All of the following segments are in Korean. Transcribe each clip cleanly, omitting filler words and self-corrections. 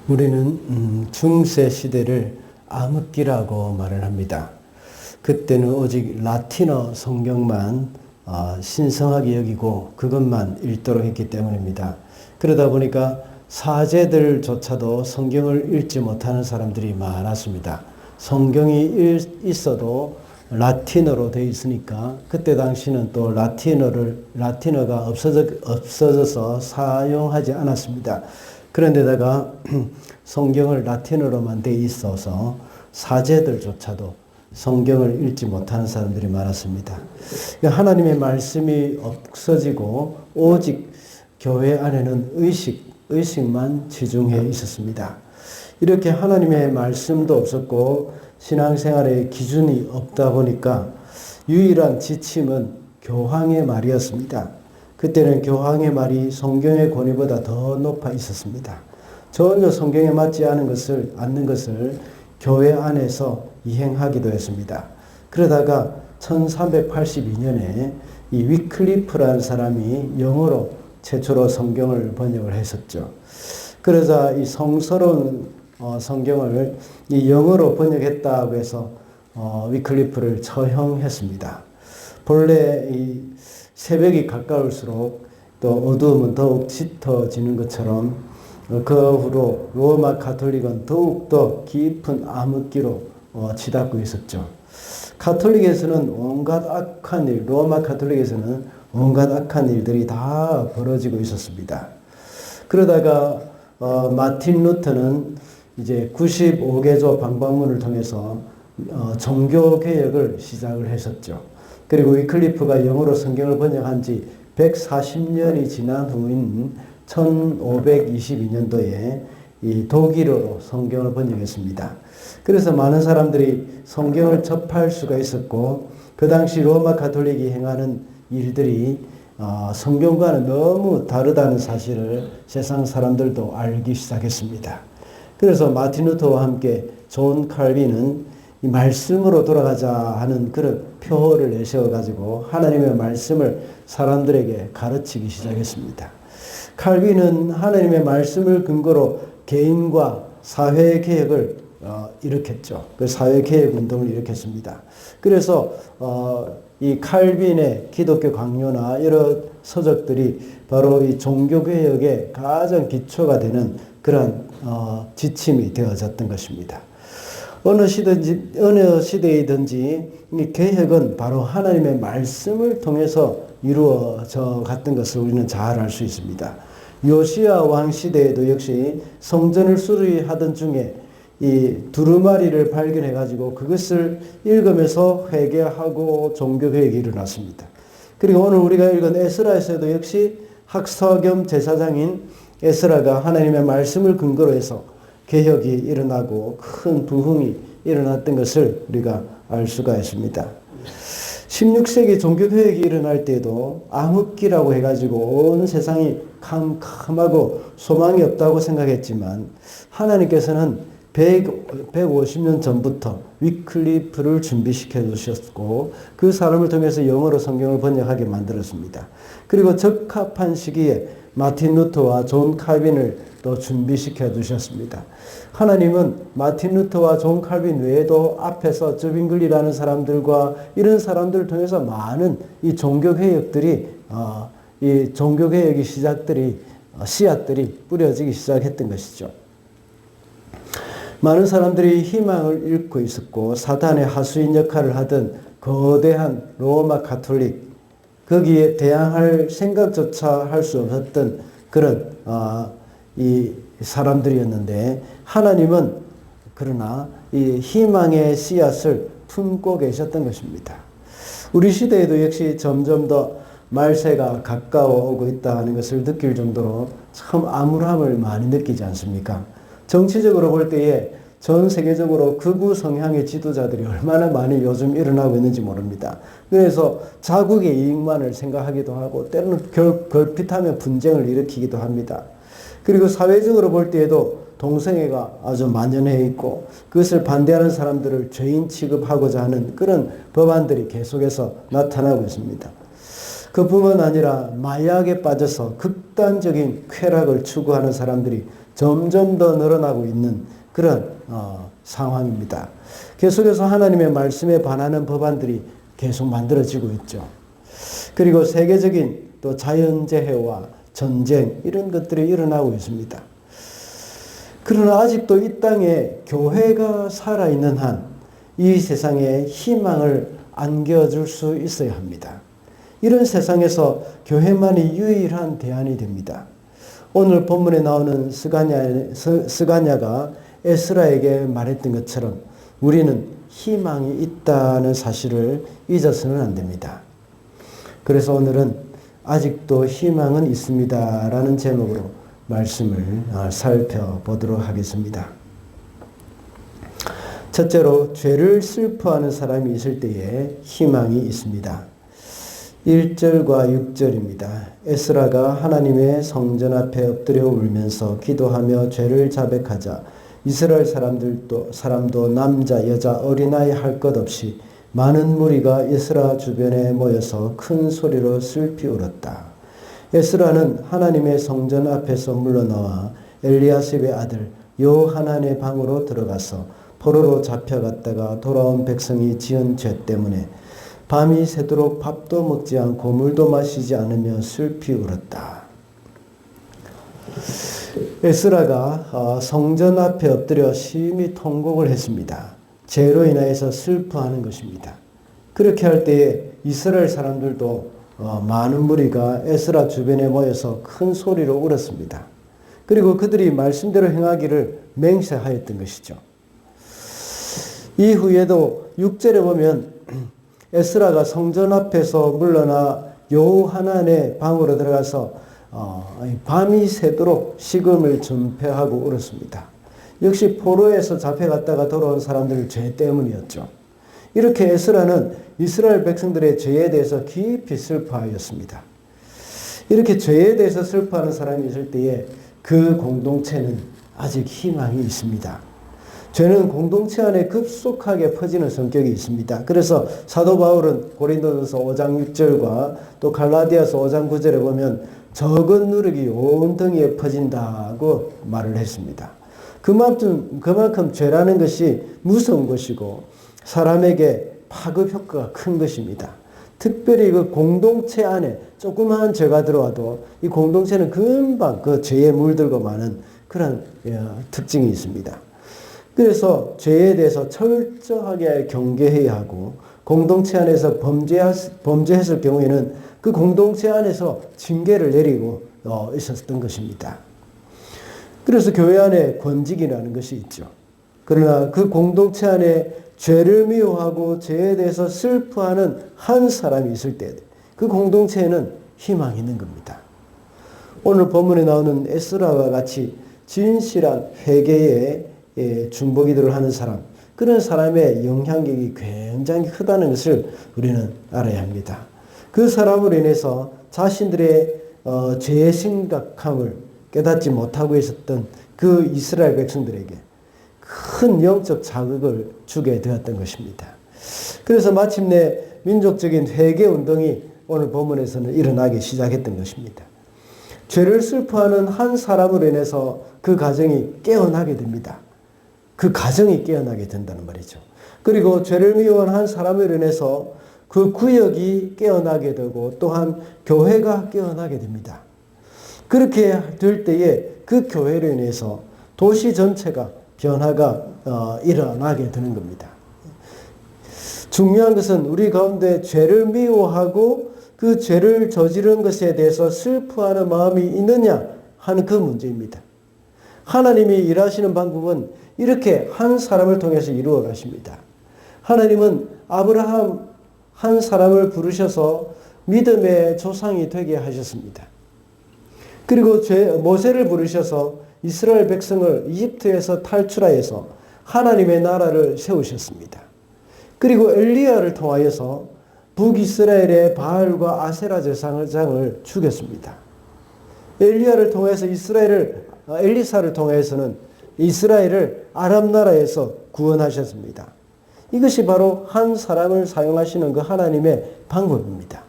우리는 중세 시대를 암흑기라고 말을 합니다. 그때는 오직 라틴어 성경만 신성하게 여기고 그것만 읽도록 했기 때문입니다. 그러다 보니까 사제들조차도 성경을 읽지 못하는 사람들이 많았습니다. 성경이 있어도 라틴어로 되어 있으니까 그때 당시는 또 라틴어가 없어져서 사용하지 않았습니다. 그런데다가 성경을 라틴어로만 되어 있어서 사제들조차도 성경을 읽지 못하는 사람들이 많았습니다. 하나님의 말씀이 없어지고 오직 교회 안에는 의식만 지중해 있었습니다. 이렇게 하나님의 말씀도 없었고 신앙생활의 기준이 없다 보니까 유일한 지침은 교황의 말이었습니다. 그때는 교황의 말이 성경의 권위보다 더 높아 있었습니다. 전혀 성경에 맞지 않는 것을 교회 안에서 이행하기도 했습니다. 그러다가 1382년에 이 위클리프라는 사람이 영어로 최초로 성경을 번역을 했었죠. 그러자 이 성스러운 성경을 이 영어로 번역했다고 해서 위클리프를 처형했습니다. 본래 이 새벽이 가까울수록 또 어두움은 더욱 짙어지는 것처럼 그 후로 로마 가톨릭은 더욱더 깊은 암흑기로 치닫고 있었죠. 로마 가톨릭에서는 온갖 악한 일들이 다 벌어지고 있었습니다. 그러다가 마틴 루터는 이제 95개조 방방문을 통해서 종교개혁을 시작을 했었죠. 그리고 위클리프가 영어로 성경을 번역한 지 140년이 지난 후인 1522년도에 이 독일어로 성경을 번역했습니다. 그래서 많은 사람들이 성경을 접할 수가 있었고 그 당시 로마 가톨릭이 행하는 일들이 성경과는 너무 다르다는 사실을 세상 사람들도 알기 시작했습니다. 그래서 마틴 루터와 함께 존 칼빈은 이 말씀으로 돌아가자 하는 그런 표어를 내세워가지고 하나님의 말씀을 사람들에게 가르치기 시작했습니다. 칼빈은 하나님의 말씀을 근거로 개인과 사회 개혁을 일으켰죠. 그 사회 개혁 운동을 일으켰습니다. 그래서 이 칼빈의 기독교 강요나 여러 서적들이 바로 이 종교 개혁의 가장 기초가 되는 그런 지침이 되어졌던 것입니다. 어느 시대이든지 이 개혁은 바로 하나님의 말씀을 통해서 이루어져 갔던 것을 우리는 잘 알 수 있습니다. 요시야 왕 시대에도 역시 성전을 수리하던 중에 이 두루마리를 발견해 가지고 그것을 읽으면서 회개하고 종교개혁이 일어났습니다. 그리고 오늘 우리가 읽은 에스라에서도 역시 학사 겸 제사장인 에스라가 하나님의 말씀을 근거로 해서 개혁이 일어나고 큰 부흥이 일어났던 것을 우리가 알 수가 있습니다. 16세기 종교개혁이 일어날 때도 암흑기라고 해가지고 온 세상이 캄캄하고 소망이 없다고 생각했지만 하나님께서는 150년 전부터 위클리프를 준비시켜 주셨고 그 사람을 통해서 영어로 성경을 번역하게 만들었습니다. 그리고 적합한 시기에 마틴 루터와 존 칼빈을 또 준비시켜 주셨습니다. 하나님은 마틴 루터와 존 칼빈 외에도 앞에서 저빙글리라는 사람들과 이런 사람들을 통해서 많은 이 종교개혁들이 이 종교개혁의 씨앗들이 뿌려지기 시작했던 것이죠. 많은 사람들이 희망을 잃고 있었고 사탄의 하수인 역할을 하던 거대한 로마 가톨릭 거기에 대항할 생각조차 할 수 없었던 그런 이 사람들이었는데 하나님은 그러나 이 희망의 씨앗을 품고 계셨던 것입니다. 우리 시대에도 역시 점점 더 말세가 가까워 오고 있다 하는 것을 느낄 정도로 참 암울함을 많이 느끼지 않습니까? 정치적으로 볼 때에 전 세계적으로 극우 성향의 지도자들이 얼마나 많이 요즘 일어나고 있는지 모릅니다. 그래서 자국의 이익만을 생각하기도 하고 때로는 걸핏하면 분쟁을 일으키기도 합니다. 그리고 사회적으로 볼 때에도 동성애가 아주 만연해 있고 그것을 반대하는 사람들을 죄인 취급하고자 하는 그런 법안들이 계속해서 나타나고 있습니다. 그뿐만 아니라 마약에 빠져서 극단적인 쾌락을 추구하는 사람들이 점점 더 늘어나고 있는 그런 상황입니다. 계속해서 하나님의 말씀에 반하는 법안들이 계속 만들어지고 있죠. 그리고 세계적인 또 자연재해와 전쟁 이런 것들이 일어나고 있습니다. 그러나 아직도 이 땅에 교회가 살아있는 한 이 세상에 희망을 안겨줄 수 있어야 합니다. 이런 세상에서 교회만이 유일한 대안이 됩니다. 오늘 본문에 나오는 스가냐가 에스라에게 말했던 것처럼 우리는 희망이 있다는 사실을 잊어서는 안 됩니다. 그래서 오늘은 아직도 희망은 있습니다 라는 제목으로 말씀을 살펴보도록 하겠습니다. 첫째로 죄를 슬퍼하는 사람이 있을 때에 희망이 있습니다. 1절과 6절입니다. 에스라가 하나님의 성전 앞에 엎드려 울면서 기도하며 죄를 자백하자 이스라엘 사람도 남자, 여자, 어린아이 할 것 없이 많은 무리가 에스라 주변에 모여서 큰 소리로 슬피 울었다. 에스라는 하나님의 성전 앞에서 물러나와 엘리야십의 아들 요하난의 방으로 들어가서 포로로 잡혀갔다가 돌아온 백성이 지은 죄 때문에 밤이 새도록 밥도 먹지 않고 물도 마시지 않으며 슬피 울었다. 에스라가 성전 앞에 엎드려 심히 통곡을 했습니다. 죄로 인하여서 슬퍼하는 것입니다. 그렇게 할 때에 이스라엘 사람들도 많은 무리가 에스라 주변에 모여서 큰 소리로 울었습니다. 그리고 그들이 말씀대로 행하기를 맹세하였던 것이죠. 이후에도 6절에 보면 에스라가 성전 앞에서 물러나 요하난의 방으로 들어가서 밤이 새도록 식음을 전폐하고 울었습니다. 역시 포로에서 잡혀갔다가 돌아온 사람들 죄 때문이었죠. 이렇게 에스라는 이스라엘 백성들의 죄에 대해서 깊이 슬퍼하였습니다. 이렇게 죄에 대해서 슬퍼하는 사람이 있을 때에 그 공동체는 아직 희망이 있습니다. 죄는 공동체 안에 급속하게 퍼지는 성격이 있습니다. 그래서 사도 바울은 고린도전서 5장 6절과 또 갈라디아서 5장 9절에 보면 적은 누룩이 온 등에 퍼진다고 말을 했습니다. 그만큼 죄라는 것이 무서운 것이고 사람에게 파급 효과가 큰 것입니다. 특별히 그 공동체 안에 조그마한 죄가 들어와도 이 공동체는 금방 그 죄에 물들고 마는 그런 특징이 있습니다. 그래서 죄에 대해서 철저하게 경계해야 하고 공동체 안에서 범죄했을 경우에는 그 공동체 안에서 징계를 내리고 있었던 것입니다. 그래서 교회 안에 권직이라는 것이 있죠. 그러나 그 공동체 안에 죄를 미워하고 죄에 대해서 슬퍼하는 한 사람이 있을 때 그 공동체에는 희망이 있는 겁니다. 오늘 본문에 나오는 에스라와 같이 진실한 회개에 중보기도를 하는 사람, 그런 사람의 영향력이 굉장히 크다는 것을 우리는 알아야 합니다. 그 사람으로 인해서 자신들의 죄의 심각함을 깨닫지 못하고 있었던 그 이스라엘 백성들에게 큰 영적 자극을 주게 되었던 것입니다. 그래서 마침내 민족적인 회개운동이 오늘 본문에서는 일어나기 시작했던 것입니다. 죄를 슬퍼하는 한 사람으로 인해서 그 가정이 깨어나게 됩니다. 그 가정이 깨어나게 된다는 말이죠. 그리고 죄를 미워한 한 사람으로 인해서 그 구역이 깨어나게 되고 또한 교회가 깨어나게 됩니다. 그렇게 될 때에 그 교회로 인해서 도시 전체가 변화가 일어나게 되는 겁니다. 중요한 것은 우리 가운데 죄를 미워하고 그 죄를 저지른 것에 대해서 슬퍼하는 마음이 있느냐 하는 그 문제입니다. 하나님이 일하시는 방법은 이렇게 한 사람을 통해서 이루어 가십니다. 하나님은 아브라함 한 사람을 부르셔서 믿음의 조상이 되게 하셨습니다. 그리고 모세를 부르셔서 이스라엘 백성을 이집트에서 탈출하여서 하나님의 나라를 세우셨습니다. 그리고 엘리야를 통하여서 북이스라엘의 바알과 아세라 제사장을 죽였습니다. 엘리야를 통해서 엘리사를 통해서는 이스라엘을 아람 나라에서 구원하셨습니다. 이것이 바로 한 사람을 사용하시는 그 하나님의 방법입니다.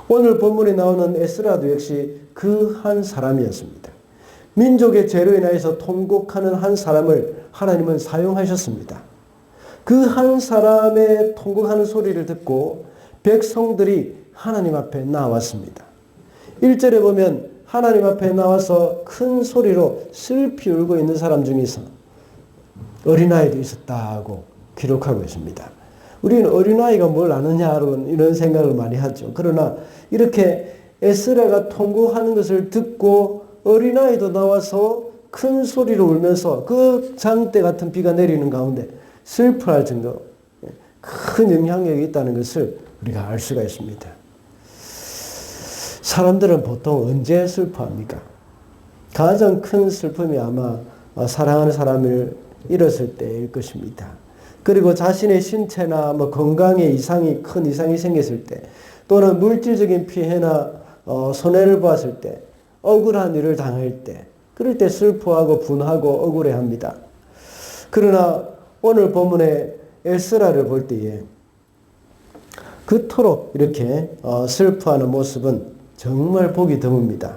오늘 본문에 나오는 에스라도 역시 그 한 사람이었습니다. 민족의 죄로 인하여서 통곡하는 한 사람을 하나님은 사용하셨습니다. 그 한 사람의 통곡하는 소리를 듣고 백성들이 하나님 앞에 나왔습니다. 1절에 보면 하나님 앞에 나와서 큰 소리로 슬피 울고 있는 사람 중에서 어린아이도 있었다고 기록하고 있습니다. 우리는 어린아이가 뭘 아느냐 이런 생각을 많이 하죠. 그러나 이렇게 에스라가 통곡하는 것을 듣고 어린아이도 나와서 큰 소리로 울면서 그 장대 같은 비가 내리는 가운데 슬퍼할 정도로 큰 영향력이 있다는 것을 우리가 알 수가 있습니다. 사람들은 보통 언제 슬퍼합니까? 가장 큰 슬픔이 아마 사랑하는 사람을 잃었을 때일 것입니다. 그리고 자신의 신체나 건강에 큰 이상이 생겼을 때, 또는 물질적인 피해나 손해를 보았을 때, 억울한 일을 당할 때, 그럴 때 슬퍼하고 분하고 억울해합니다. 그러나 오늘 본문의 에스라를 볼 때에 그토록 이렇게 슬퍼하는 모습은 정말 보기 드뭅니다.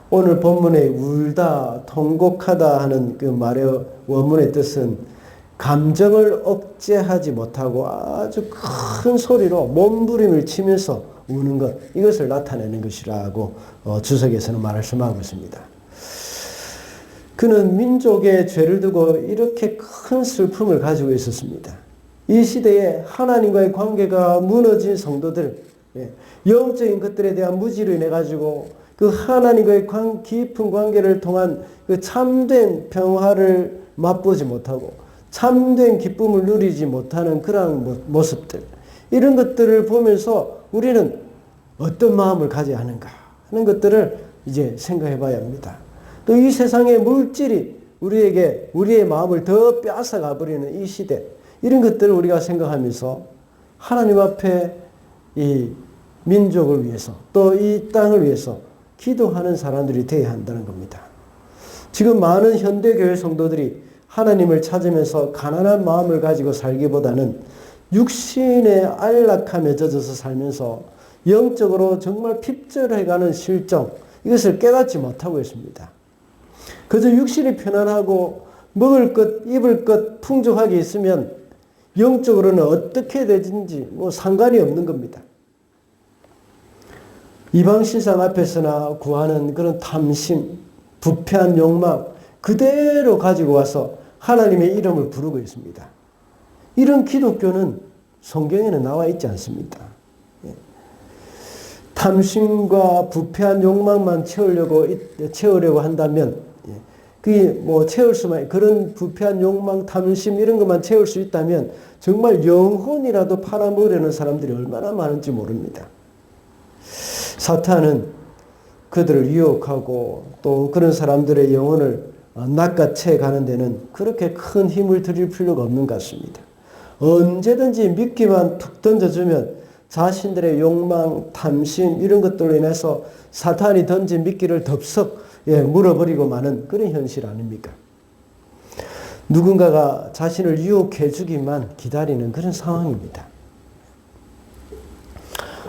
오늘 본문에 울다, 통곡하다 하는 그 말의 원문의 뜻은 감정을 억제하지 못하고 아주 큰 소리로 몸부림을 치면서 우는 것, 이것을 나타내는 것이라고 주석에서는 말씀하고 있습니다. 그는 민족의 죄를 두고 이렇게 큰 슬픔을 가지고 있었습니다. 이 시대에 하나님과의 관계가 무너진 성도들, 영적인 것들에 대한 무지로 인해 가지고 그 하나님과의 깊은 관계를 통한 그 참된 평화를 맛보지 못하고 참된 기쁨을 누리지 못하는 그러한 모습들, 이런 것들을 보면서 우리는 어떤 마음을 가져야 하는가 하는 것들을 이제 생각해 봐야 합니다. 또 이 세상의 물질이 우리의 마음을 더 빼앗아가 버리는 이 시대, 이런 것들을 우리가 생각하면서 하나님 앞에 이 민족을 위해서 또 이 땅을 위해서 기도하는 사람들이 되어야 한다는 겁니다. 지금 많은 현대교회 성도들이 하나님을 찾으면서 가난한 마음을 가지고 살기보다는 육신의 안락함에 젖어서 살면서 영적으로 정말 핍절해가는 실정, 이것을 깨닫지 못하고 있습니다. 그저 육신이 편안하고 먹을 것, 입을 것 풍족하게 있으면 영적으로는 어떻게 되든지 상관이 없는 겁니다. 이방신상 앞에서나 구하는 그런 탐심, 부패한 욕망 그대로 가지고 와서 하나님의 이름을 부르고 있습니다. 이런 기독교는 성경에는 나와 있지 않습니다. 탐심과 부패한 욕망만 채우려고 한다면, 그게 채울 수만, 그런 부패한 욕망, 탐심 이런 것만 채울 수 있다면 정말 영혼이라도 팔아먹으려는 사람들이 얼마나 많은지 모릅니다. 사탄은 그들을 유혹하고 또 그런 사람들의 영혼을 낚아채 가는 데는 그렇게 큰 힘을 들일 필요가 없는 것 같습니다. 언제든지 미끼만 툭 던져주면 자신들의 욕망, 탐심 이런 것들로 인해서 사탄이 던진 미끼를 덥석 물어버리고 마는 그런 현실 아닙니까? 누군가가 자신을 유혹해 주기만 기다리는 그런 상황입니다.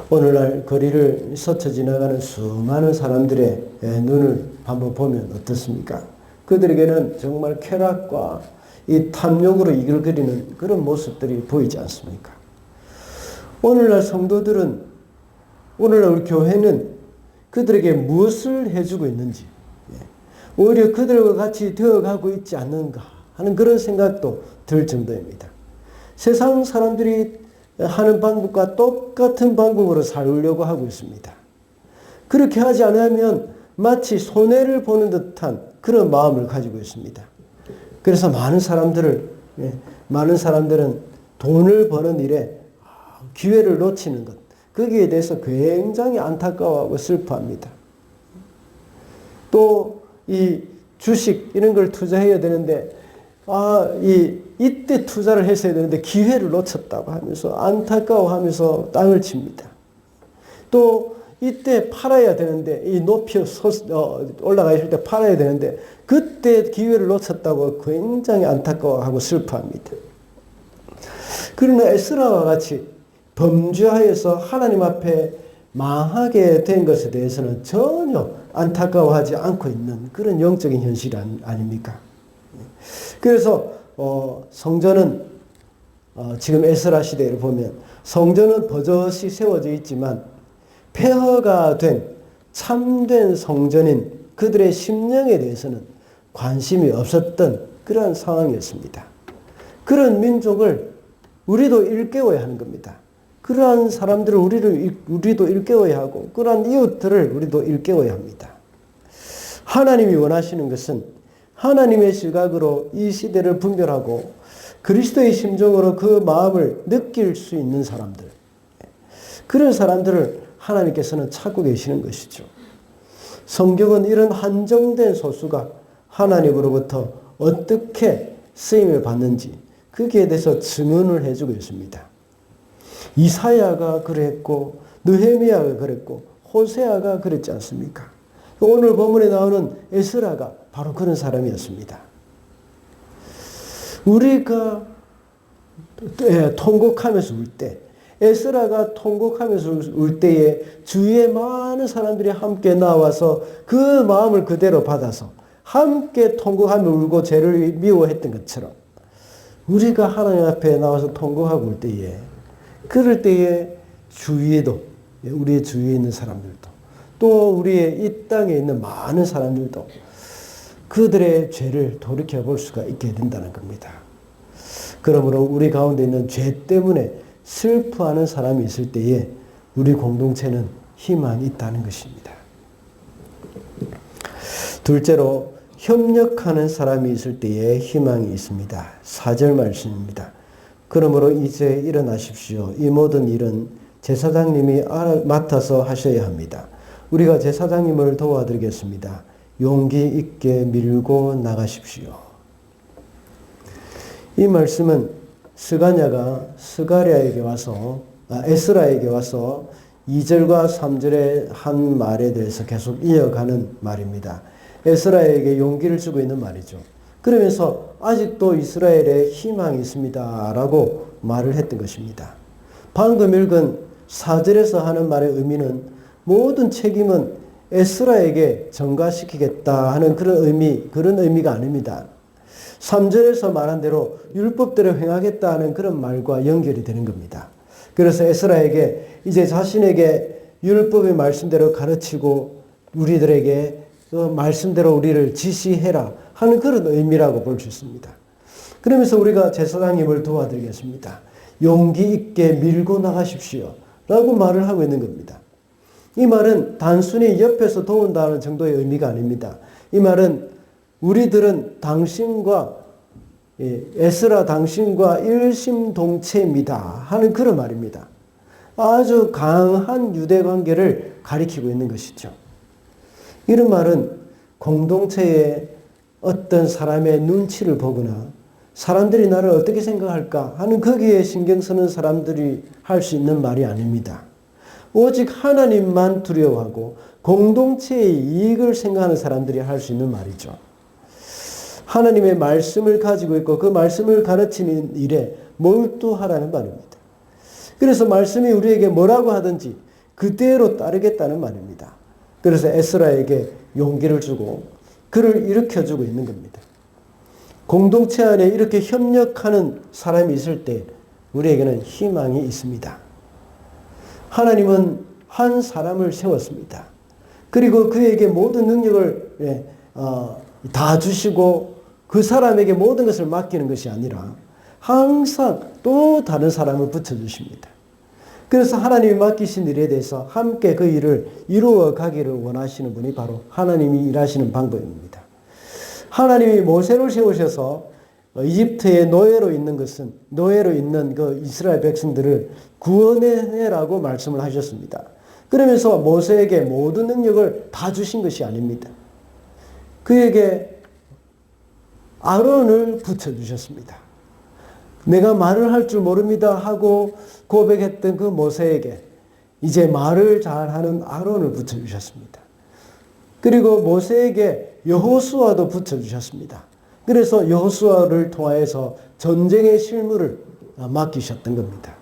오늘날 거리를 스쳐 지나가는 수많은 사람들의 눈을 한번 보면 어떻습니까? 그들에게는 정말 쾌락과 이 탐욕으로 이글거리는 그런 모습들이 보이지 않습니까? 오늘날 성도들은, 오늘날 우리 교회는 그들에게 무엇을 해주고 있는지, 오히려 그들과 같이 되어가고 있지 않는가 하는 그런 생각도 들 정도입니다. 세상 사람들이 하는 방법과 똑같은 방법으로 살려고 하고 있습니다. 그렇게 하지 않으면 마치 손해를 보는 듯한 그런 마음을 가지고 있습니다. 그래서 많은 사람들은 돈을 버는 일에 기회를 놓치는 것, 거기에 대해서 굉장히 안타까워하고 슬퍼합니다. 또 이 주식 이런 걸 투자해야 되는데 이때 투자를 했어야 되는데 기회를 놓쳤다고 하면서 안타까워하면서 땅을 칩니다. 또 이때 팔아야 되는데 이 높이 올라가 있을 때 팔아야 되는데 그때 기회를 놓쳤다고 굉장히 안타까워하고 슬퍼합니다. 그러나 에스라와 같이 범죄하여서 하나님 앞에 망하게 된 것에 대해서는 전혀 안타까워하지 않고 있는 그런 영적인 현실 아닙니까? 그래서 성전은 지금 에스라 시대를 보면 성전은 버젓이 세워져 있지만 폐허가 된 참된 성전인 그들의 심령에 대해서는 관심이 없었던 그러한 상황이었습니다. 그런 민족을 우리도 일깨워야 하는 겁니다. 그러한 사람들을 우리도 일깨워야 하고 그러한 이웃들을 우리도 일깨워야 합니다. 하나님이 원하시는 것은 하나님의 시각으로 이 시대를 분별하고 그리스도의 심정으로 그 마음을 느낄 수 있는 사람들, 그런 사람들을 하나님께서는 찾고 계시는 것이죠. 성경은 이런 한정된 소수가 하나님으로부터 어떻게 쓰임을 받는지 거기에 대해서 증언을 해주고 있습니다. 이사야가 그랬고 느헤미야가 그랬고 호세아가 그랬지 않습니까? 오늘 본문에 나오는 에스라가 바로 그런 사람이었습니다. 우리가 통곡하면서 울 때, 에스라가 통곡하면서 울 때에 주위에 많은 사람들이 함께 나와서 그 마음을 그대로 받아서 함께 통곡하며 울고 죄를 미워했던 것처럼 우리가 하나님 앞에 나와서 통곡하고 울 때에, 그럴 때에 주위에도, 우리의 주위에 있는 사람들도 또 우리의 이 땅에 있는 많은 사람들도 그들의 죄를 돌이켜볼 수가 있게 된다는 겁니다. 그러므로 우리 가운데 있는 죄 때문에 슬퍼하는 사람이 있을 때에 우리 공동체는 희망이 있다는 것입니다. 둘째로 협력하는 사람이 있을 때에 희망이 있습니다. 4절 말씀입니다. 그러므로 이제 일어나십시오. 이 모든 일은 제사장님이 맡아서 하셔야 합니다. 우리가 제사장님을 도와드리겠습니다. 용기 있게 밀고 나가십시오. 이 말씀은 스가랴가 에스라에게 와서 2절과 3절의 한 말에 대해서 계속 이어가는 말입니다. 에스라에게 용기를 주고 있는 말이죠. 그러면서 아직도 이스라엘에 희망이 있습니다 라고 말을 했던 것입니다. 방금 읽은 4절에서 하는 말의 의미는 모든 책임은 에스라에게 전가시키겠다 하는 그런 의미가 아닙니다. 3절에서 말한 대로 율법대로 행하겠다 하는 그런 말과 연결이 되는 겁니다. 그래서 에스라에게 이제 자신에게 율법의 말씀대로 가르치고 우리들에게 그 말씀대로 우리를 지시해라 하는 그런 의미라고 볼 수 있습니다. 그러면서 우리가 제사장님을 도와드리겠습니다. 용기 있게 밀고 나가십시오 라고 말을 하고 있는 겁니다. 이 말은 단순히 옆에서 도운다는 정도의 의미가 아닙니다. 이 말은 우리들은 에스라 당신과 일심동체입니다 하는 그런 말입니다. 아주 강한 유대관계를 가리키고 있는 것이죠. 이런 말은 공동체의 어떤 사람의 눈치를 보거나 사람들이 나를 어떻게 생각할까 하는 거기에 신경 쓰는 사람들이 할 수 있는 말이 아닙니다. 오직 하나님만 두려워하고 공동체의 이익을 생각하는 사람들이 할 수 있는 말이죠. 하나님의 말씀을 가지고 있고 그 말씀을 가르치는 일에 몰두하라는 말입니다. 그래서 말씀이 우리에게 뭐라고 하든지 그대로 따르겠다는 말입니다. 그래서 에스라에게 용기를 주고 그를 일으켜주고 있는 겁니다. 공동체 안에 이렇게 협력하는 사람이 있을 때 우리에게는 희망이 있습니다. 하나님은 한 사람을 세웠습니다. 그리고 그에게 모든 능력을 다 주시고 그 사람에게 모든 것을 맡기는 것이 아니라 항상 또 다른 사람을 붙여주십니다. 그래서 하나님이 맡기신 일에 대해서 함께 그 일을 이루어 가기를 원하시는 분이 바로 하나님이 일하시는 방법입니다. 하나님이 모세를 세우셔서 이집트의 노예로 있는 그 이스라엘 백성들을 구원해내라고 말씀을 하셨습니다. 그러면서 모세에게 모든 능력을 다 주신 것이 아닙니다. 그에게 아론을 붙여주셨습니다. 내가 말을 할 줄 모릅니다 하고 고백했던 그 모세에게 이제 말을 잘하는 아론을 붙여주셨습니다. 그리고 모세에게 여호수아도 붙여주셨습니다. 그래서 여호수아를 통하여서 전쟁의 실무를 맡기셨던 겁니다.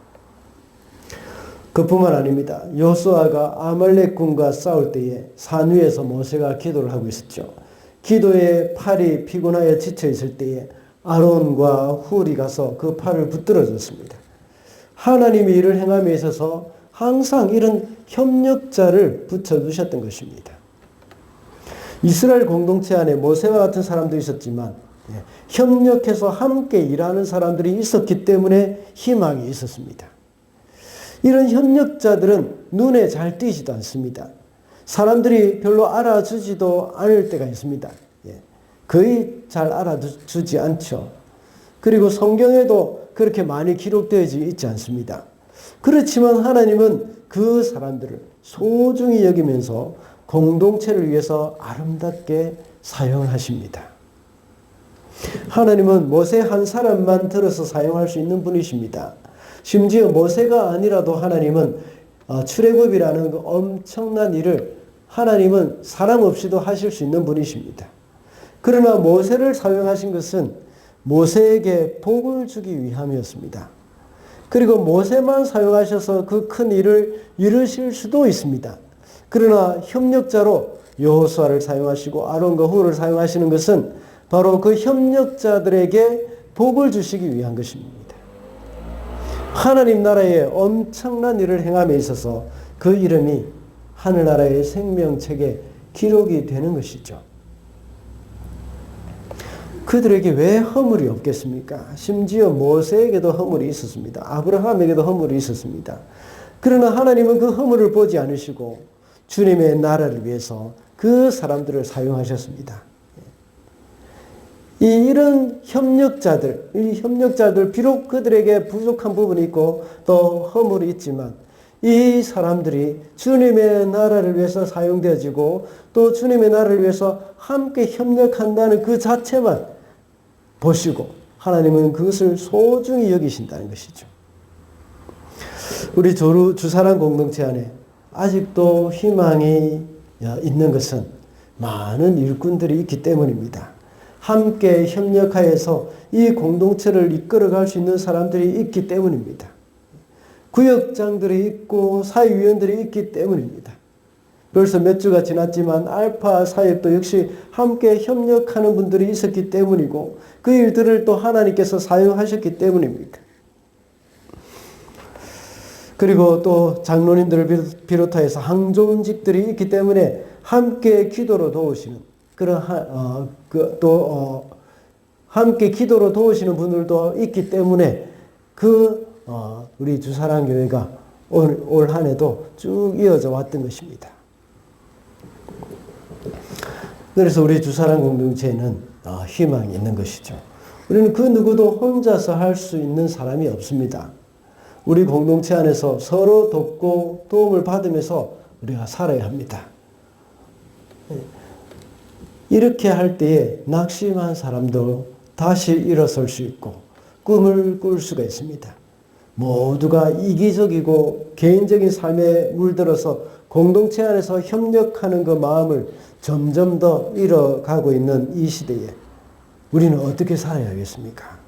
그뿐만 아닙니다. 여호수아가 아말렉군과 싸울 때에 산 위에서 모세가 기도를 하고 있었죠. 기도에 팔이 피곤하여 지쳐 있을 때에 아론과 훌이 가서 그 팔을 붙들어 줬습니다. 하나님이 이를 행함에 있어서 항상 이런 협력자를 붙여주셨던 것입니다. 이스라엘 공동체 안에 모세와 같은 사람도 있었지만 협력해서 함께 일하는 사람들이 있었기 때문에 희망이 있었습니다. 이런 협력자들은 눈에 잘 띄지도 않습니다. 사람들이 별로 알아주지도 않을 때가 있습니다. 거의 잘 알아주지 않죠. 그리고 성경에도 그렇게 많이 기록되어져 있지 않습니다. 그렇지만 하나님은 그 사람들을 소중히 여기면서 공동체를 위해서 아름답게 사용하십니다. 하나님은 모세 한 사람만 들어서 사용할 수 있는 분이십니다. 심지어 모세가 아니라도 하나님은 출애굽이라는 그 엄청난 일을 하나님은 사람 없이도 하실 수 있는 분이십니다. 그러나 모세를 사용하신 것은 모세에게 복을 주기 위함이었습니다. 그리고 모세만 사용하셔서 그 큰 일을 이루실 수도 있습니다. 그러나 협력자로 여호수아를 사용하시고 아론과 훌을 사용하시는 것은 바로 그 협력자들에게 복을 주시기 위한 것입니다. 하나님 나라의 엄청난 일을 행함에 있어서 그 이름이 하늘나라의 생명책에 기록이 되는 것이죠. 그들에게 왜 허물이 없겠습니까? 심지어 모세에게도 허물이 있었습니다. 아브라함에게도 허물이 있었습니다. 그러나 하나님은 그 허물을 보지 않으시고 주님의 나라를 위해서 그 사람들을 사용하셨습니다. 이런 협력자들, 이 협력자들 비록 그들에게 부족한 부분이 있고 또 허물이 있지만 이 사람들이 주님의 나라를 위해서 사용되어지고 또 주님의 나라를 위해서 함께 협력한다는 그 자체만 보시고 하나님은 그것을 소중히 여기신다는 것이죠. 우리 주사랑 공동체 안에 아직도 희망이 있는 것은 많은 일꾼들이 있기 때문입니다. 함께 협력하여서 이 공동체를 이끌어갈 수 있는 사람들이 있기 때문입니다. 구역장들이 있고 사회위원들이 있기 때문입니다. 벌써 몇 주가 지났지만 알파 사역도 역시 함께 협력하는 분들이 있었기 때문이고 그 일들을 또 하나님께서 사용하셨기 때문입니다. 그리고 또 장로님들을 비롯하여서 항존직들이 있기 때문에 함께 기도로 도우시는 함께 기도로 도우시는 분들도 있기 때문에 우리 주사랑교회가 올 한 해도 쭉 이어져 왔던 것입니다. 그래서 우리 주사랑 공동체에는 희망이 있는 것이죠. 우리는 그 누구도 혼자서 할 수 있는 사람이 없습니다. 우리 공동체 안에서 서로 돕고 도움을 받으면서 우리가 살아야 합니다. 이렇게 할 때에 낙심한 사람도 다시 일어설 수 있고 꿈을 꿀 수가 있습니다. 모두가 이기적이고 개인적인 삶에 물들어서 공동체 안에서 협력하는 그 마음을 점점 더 잃어가고 있는 이 시대에 우리는 어떻게 살아야겠습니까?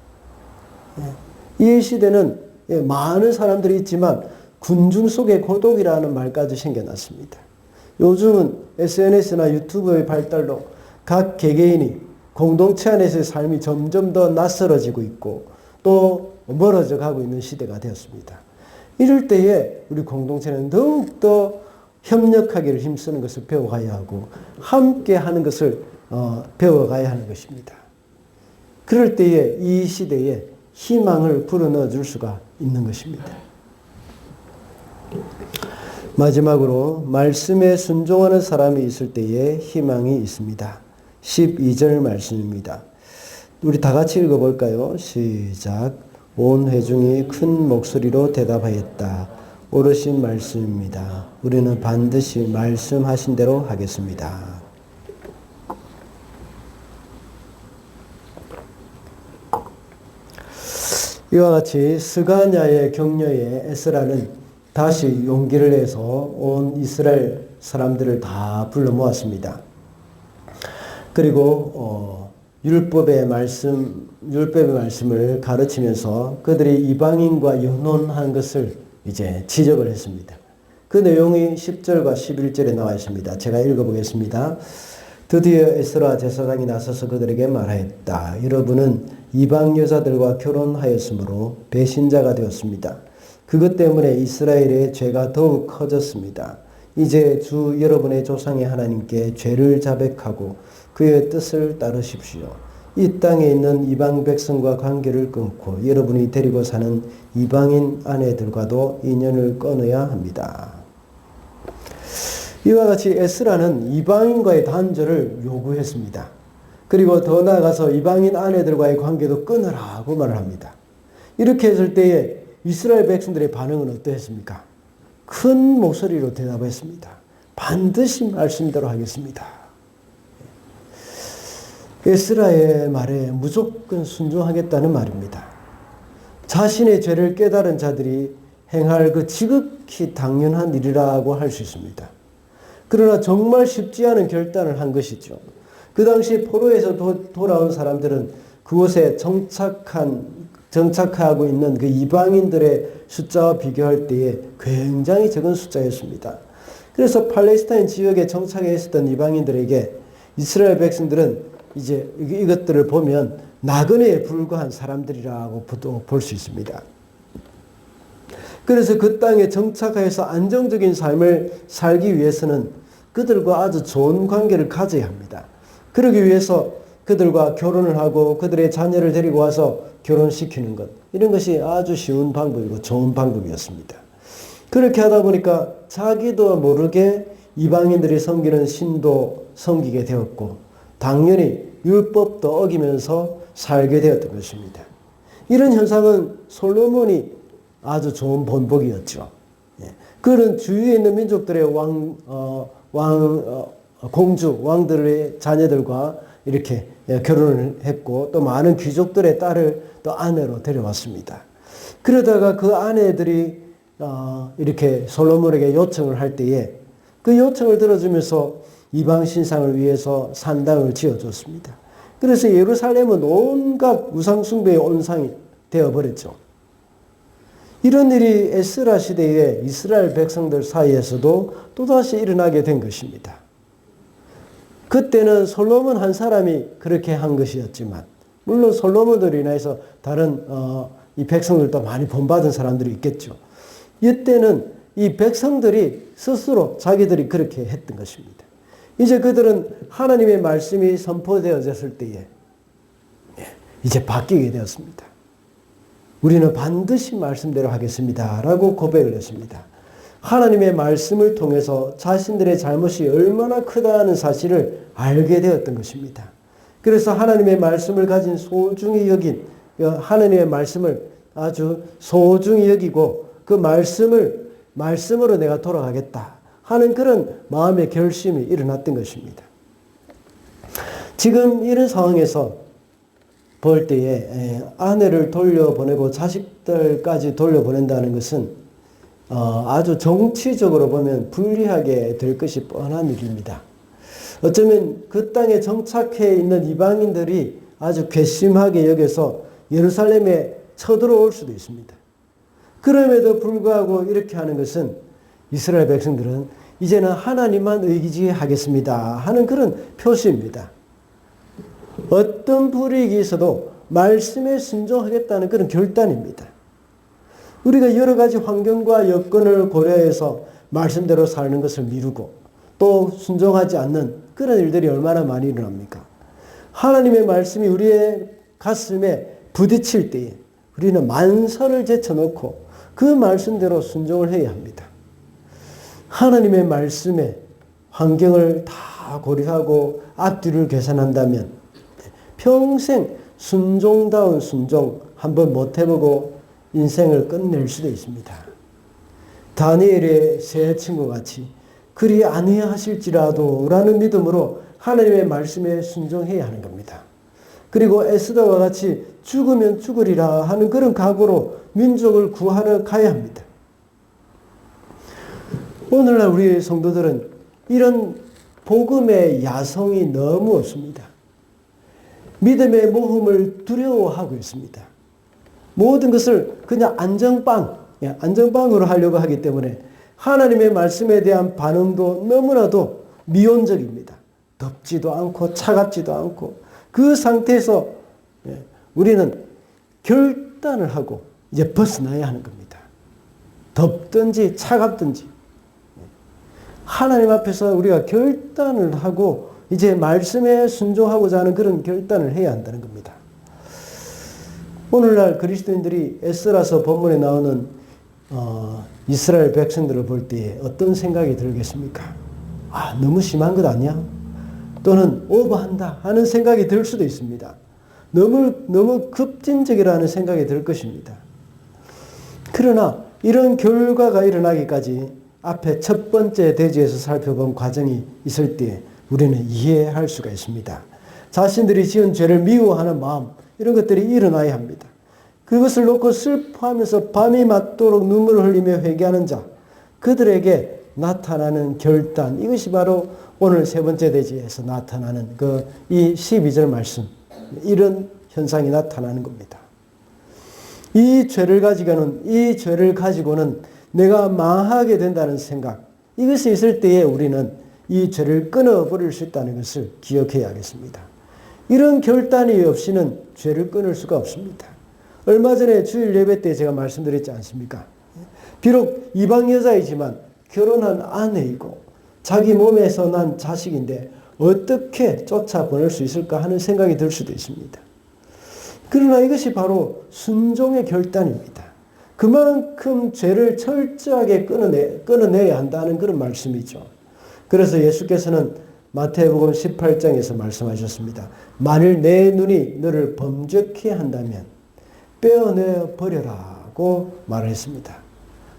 이 시대는 많은 사람들이 있지만 군중 속의 고독이라는 말까지 생겨났습니다. 요즘은 SNS나 유튜브의 발달로 각 개개인이 공동체 안에서의 삶이 점점 더 낯설어지고 있고 또 멀어져 가고 있는 시대가 되었습니다. 이럴 때에 우리 공동체는 더욱더 협력하기를 힘쓰는 것을 배워가야 하고 함께 하는 것을 배워가야 하는 것입니다. 그럴 때에 이 시대에 희망을 불어넣어 줄 수가 있는 것입니다. 마지막으로 말씀에 순종하는 사람이 있을 때에 희망이 있습니다. 12절 말씀입니다. 우리 다 같이 읽어볼까요? 시작. 온 회중이 큰 목소리로 대답하였다. 옳으신 말씀입니다. 우리는 반드시 말씀하신 대로 하겠습니다. 이와 같이 스가냐의 격려에 에스라는 다시 용기를 내서 온 이스라엘 사람들을 다 불러 모았습니다. 그리고 율법의 말씀을 가르치면서 그들이 이방인과 연혼한 것을 이제 지적을 했습니다. 그 내용이 10절과 11절에 나와 있습니다. 제가 읽어보겠습니다. 드디어 에스라 제사장이 나서서 그들에게 말하였다. 여러분은 이방 여자들과 결혼하였으므로 배신자가 되었습니다. 그것 때문에 이스라엘의 죄가 더욱 커졌습니다. 이제 주 여러분의 조상의 하나님께 죄를 자백하고 그의 뜻을 따르십시오. 이 땅에 있는 이방 백성과 관계를 끊고 여러분이 데리고 사는 이방인 아내들과도 인연을 끊어야 합니다. 이와 같이 에스라는 이방인과의 단절을 요구했습니다. 그리고 더 나아가서 이방인 아내들과의 관계도 끊으라고 말을 합니다. 이렇게 했을 때에 이스라엘 백성들의 반응은 어떠했습니까? 큰 목소리로 대답했습니다. 반드시 말씀대로 하겠습니다. 에스라의 말에 무조건 순종하겠다는 말입니다. 자신의 죄를 깨달은 자들이 행할 그 지극히 당연한 일이라고 할 수 있습니다. 그러나 정말 쉽지 않은 결단을 한 것이죠. 그 당시 포로에서 돌아온 사람들은 그곳에 정착하고 있는 그 이방인들의 숫자와 비교할 때에 굉장히 적은 숫자였습니다. 그래서 팔레스타인 지역에 정착해 있었던 이방인들에게 이스라엘 백성들은 이제 이것들을 보면 나그네에 불과한 사람들이라고 볼 수 있습니다. 그래서 그 땅에 정착해서 안정적인 삶을 살기 위해서는 그들과 아주 좋은 관계를 가져야 합니다. 그러기 위해서 그들과 결혼을 하고 그들의 자녀를 데리고 와서 결혼시키는 것, 이런 것이 아주 쉬운 방법이고 좋은 방법이었습니다. 그렇게 하다 보니까 자기도 모르게 이방인들이 섬기는 신도 섬기게 되었고 당연히 율법도 어기면서 살게 되었던 것입니다. 이런 현상은 솔로몬이 아주 좋은 본보기였죠. 그런 주위에 있는 민족들의 공주, 왕들의 자녀들과 이렇게 결혼을 했고 또 많은 귀족들의 딸을 또 아내로 데려왔습니다. 그러다가 그 아내들이 이렇게 솔로몬에게 요청을 할 때에 그 요청을 들어주면서 이방 신상을 위해서 산당을 지어줬습니다. 그래서 예루살렘은 온갖 우상숭배의 온상이 되어버렸죠. 이런 일이 에스라 시대에 이스라엘 백성들 사이에서도 또다시 일어나게 된 것입니다. 그때는 솔로몬 한 사람이 그렇게 한 것이었지만 물론 솔로몬으로 인해서 다른 이 백성들도 많이 본받은 사람들이 있겠죠. 이때는 이 백성들이 스스로 자기들이 그렇게 했던 것입니다. 이제 그들은 하나님의 말씀이 선포되어졌을 때에 이제 바뀌게 되었습니다. 우리는 반드시 말씀대로 하겠습니다 라고 고백을 했습니다. 하나님의 말씀을 통해서 자신들의 잘못이 얼마나 크다는 사실을 알게 되었던 것입니다. 그래서 하나님의 말씀을 가진 소중히 여긴 하나님의 말씀을 아주 소중히 여기고 그 말씀으로 내가 돌아가겠다 하는 그런 마음의 결심이 일어났던 것입니다. 지금 이런 상황에서 볼 때에 아내를 돌려보내고 자식들까지 돌려보낸다는 것은 아주 정치적으로 보면 불리하게 될 것이 뻔한 일입니다. 어쩌면 그 땅에 정착해 있는 이방인들이 아주 괘씸하게 여겨서 예루살렘에 쳐들어올 수도 있습니다. 그럼에도 불구하고 이렇게 하는 것은 이스라엘 백성들은 이제는 하나님만 의지하겠습니다 하는 그런 표시입니다. 어떤 불이익이 있어도 말씀에 순종하겠다는 그런 결단입니다. 우리가 여러 가지 환경과 여건을 고려해서 말씀대로 사는 것을 미루고 또 순종하지 않는 그런 일들이 얼마나 많이 일어납니까? 하나님의 말씀이 우리의 가슴에 부딪힐 때에 우리는 만사를 제쳐놓고 그 말씀대로 순종을 해야 합니다. 하나님의 말씀에 환경을 다 고려하고 앞뒤를 계산한다면 평생 순종다운 순종 한번 못 해보고 인생을 끝낼 수도 있습니다. 다니엘의 세 친구같이 그리 아니하실지라도 라는 믿음으로 하나님의 말씀에 순종해야 하는 겁니다. 그리고 에스더와 같이 죽으면 죽으리라 하는 그런 각오로 민족을 구하러 가야 합니다. 오늘날 우리 성도들은 이런 복음의 야성이 너무 없습니다. 믿음의 모험을 두려워하고 있습니다. 모든 것을 그냥 안정빵, 안전방으로 하려고 하기 때문에 하나님의 말씀에 대한 반응도 너무나도 미온적입니다. 덥지도 않고 차갑지도 않고 그 상태에서 우리는 결단을 하고 이제 벗어나야 하는 겁니다. 덥든지 차갑든지 하나님 앞에서 우리가 결단을 하고 이제 말씀에 순종하고자 하는 그런 결단을 해야 한다는 겁니다. 오늘날 그리스도인들이 에스라서 본문에 나오는 이스라엘 백성들을 볼 때 어떤 생각이 들겠습니까? 너무 심한 것 아니야? 또는 오버한다 하는 생각이 들 수도 있습니다. 너무 급진적이라는 생각이 들 것입니다. 그러나 이런 결과가 일어나기까지 앞에 첫 번째 대지에서 살펴본 과정이 있을 때 우리는 이해할 수가 있습니다. 자신들이 지은 죄를 미워하는 마음, 이런 것들이 일어나야 합니다. 그것을 놓고 슬퍼하면서 밤이 맞도록 눈물을 흘리며 회개하는 자, 그들에게 나타나는 결단, 이것이 바로 오늘 세 번째 대지에서 나타나는 이 12절 말씀, 이런 현상이 나타나는 겁니다. 이 죄를 가지고는 내가 망하게 된다는 생각, 이것이 있을 때에 우리는 이 죄를 끊어버릴 수 있다는 것을 기억해야 하겠습니다. 이런 결단이 없이는 죄를 끊을 수가 없습니다. 얼마 전에 주일 예배 때 제가 말씀드렸지 않습니까? 비록 이방 여자이지만 결혼한 아내이고 자기 몸에서 난 자식인데 어떻게 쫓아보낼 수 있을까 하는 생각이 들 수도 있습니다. 그러나 이것이 바로 순종의 결단입니다. 그만큼 죄를 철저하게 끊어내야 한다는 그런 말씀이죠. 그래서 예수께서는 마태복음 18장에서 말씀하셨습니다. 만일 내 눈이 너를 범죄케 한다면 빼어내 버려라고 말했습니다.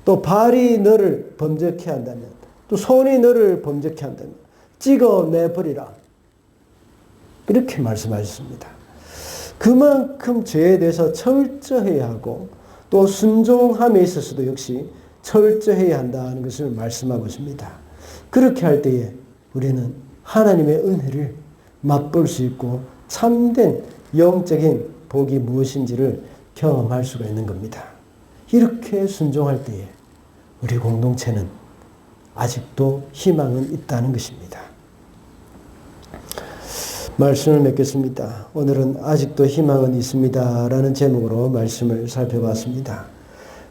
또 발이 너를 범죄케 한다면, 또 손이 너를 범죄케 한다면 찍어내 버리라. 이렇게 말씀하셨습니다. 그만큼 죄에 대해서 철저해야 하고 또 순종함에 있어서도 역시 철저해야 한다는 것을 말씀하고 있습니다. 그렇게 할 때에 우리는 하나님의 은혜를 맛볼 수 있고 참된 영적인 복이 무엇인지를 경험할 수가 있는 겁니다. 이렇게 순종할 때에 우리 공동체는 아직도 희망은 있다는 것입니다. 말씀을 맺겠습니다. 오늘은 아직도 희망은 있습니다 라는 제목으로 말씀을 살펴봤습니다.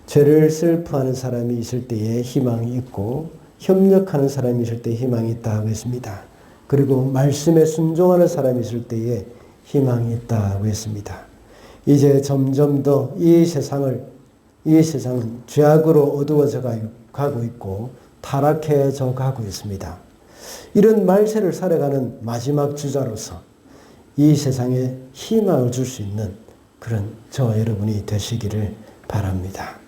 죄를 슬퍼하는 사람이 있을 때에 희망이 있고 협력하는 사람이 있을 때 희망이 있다고 했습니다. 그리고 말씀에 순종하는 사람이 있을 때에 희망이 있다고 했습니다. 이제 점점 더 이 세상은 죄악으로 어두워져 가고 있고 타락해져 가고 있습니다. 이런 말세를 살아가는 마지막 주자로서 이 세상에 희망을 줄 수 있는 그런 저와 여러분이 되시기를 바랍니다.